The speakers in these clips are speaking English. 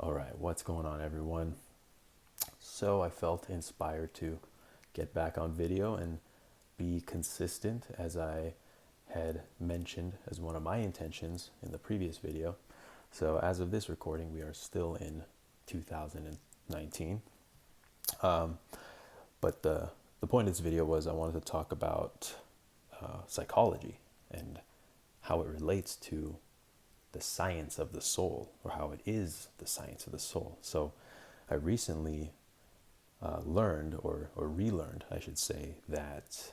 All right, what's going on, everyone? So I felt inspired to get back on video and be consistent, as I had mentioned as one of my intentions in the previous video. So as of this recording, we are still in 2019. Um, but the point of this video was I wanted to talk about psychology and how it relates to the science of the soul, or how it is the science of the soul. So I recently learned, or relearned, I should say, that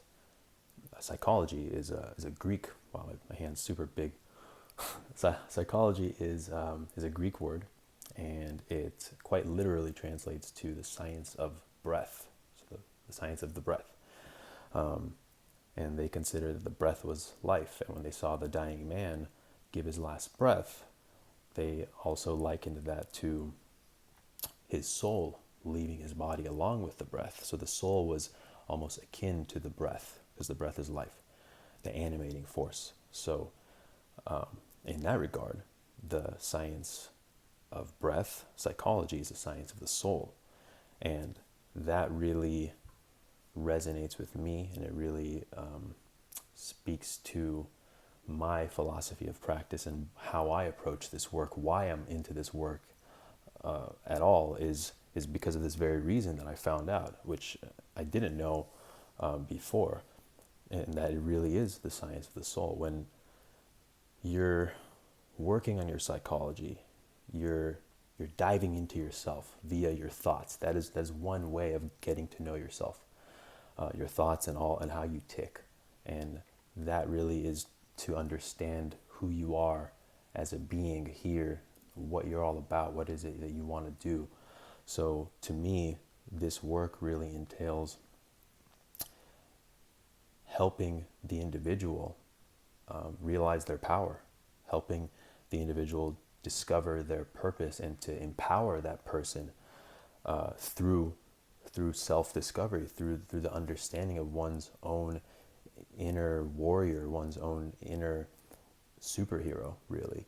psychology is a Greek. Wow, my hand's super big. Psychology is a Greek word, and it quite literally translates to the science of breath. So the science of the breath. Um, and they considered that the breath was life. And when they saw the dying man give his last breath, they also likened that to his soul leaving his body along with the breath. So the soul was almost akin to the breath, because the breath is life, the animating force. So in that regard, the science of breath, psychology, is the science of the soul. And that really resonates with me, and it really speaks to my philosophy of practice and how I approach this work. Why I'm into this work at all is because of this very reason that I found out, which I didn't know before, and that it really is the science of the soul. When you're working on your psychology, you're diving into yourself via your thoughts. That's one way of getting to know yourself, your thoughts and how you tick, and that really is to understand who you are as a being here, what you're all about, what is it that you want to do. So to me, this work really entails helping the individual realize their power, helping the individual discover their purpose, and to empower that person through self-discovery, through the understanding of one's own inner warrior, one's own inner superhero, really.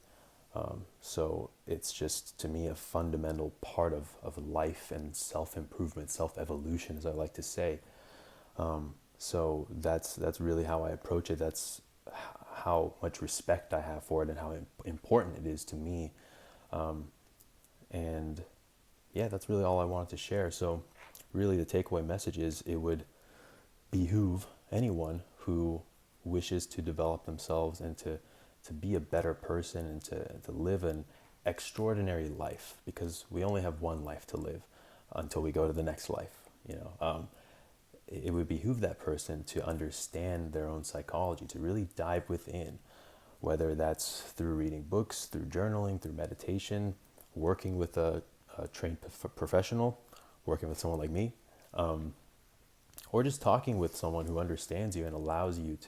So it's just, to me, a fundamental part of life and self-improvement, self-evolution, as I like to say. So that's really how I approach it. That's how much respect I have for it, and how important it is to me. And yeah, that's really all I wanted to share. So really, the takeaway message is, it would behoove anyone who wishes to develop themselves and to be a better person, and to live an extraordinary life, because we only have one life to live until we go to the next life. It would behoove that person to understand their own psychology, to really dive within, whether that's through reading books, through journaling, through meditation, working with a trained professional, working with someone like me, or just talking with someone who understands you and allows you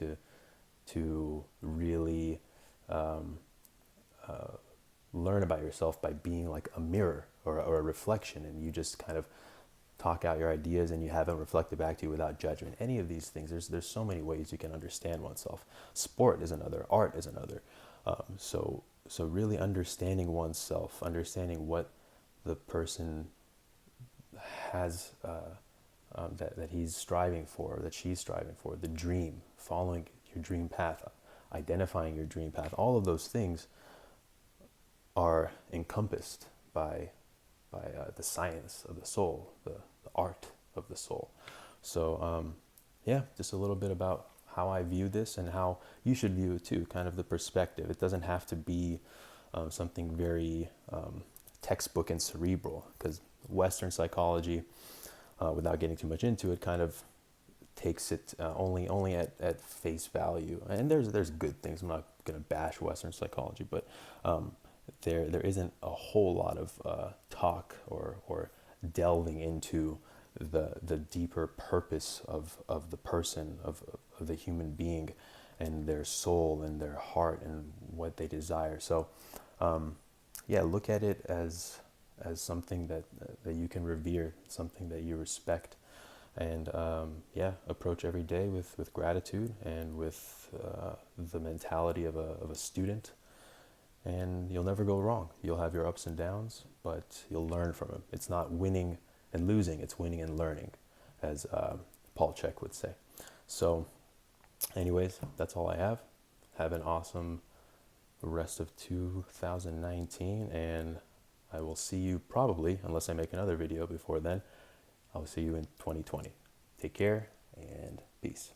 to really learn about yourself by being like a mirror, or a reflection, and you just kind of talk out your ideas, and you have them reflected back to you without judgment. Any of these things, there's so many ways you can understand oneself. Sport is another, art is another. So really understanding oneself, understanding what the person has, that he's striving for, that she's striving for, the dream, following your dream path, identifying your dream path. All of those things are encompassed by the science of the soul, the art of the soul. So yeah, just a little bit about how I view this, and how you should view it too, kind of the perspective. It doesn't have to be something very textbook and cerebral, because Western psychology, without getting too much into it, kind of takes it only at face value. And there's good things. I'm not going to bash Western psychology, but there isn't a whole lot of talk or delving into the deeper purpose of the person, of the human being, and their soul and their heart and what they desire. So yeah, look at it as something that you can revere, something that you respect, and yeah, approach every day with gratitude, and with the mentality of a student, and you'll never go wrong. You'll have your ups and downs, but you'll learn from them. It's not winning and losing, it's winning and learning, as Paul Chek would say. So anyways, that's all I have. Have an awesome rest of 2019, and I will see you probably, unless I make another video before then, I will see you in 2020. Take care and peace.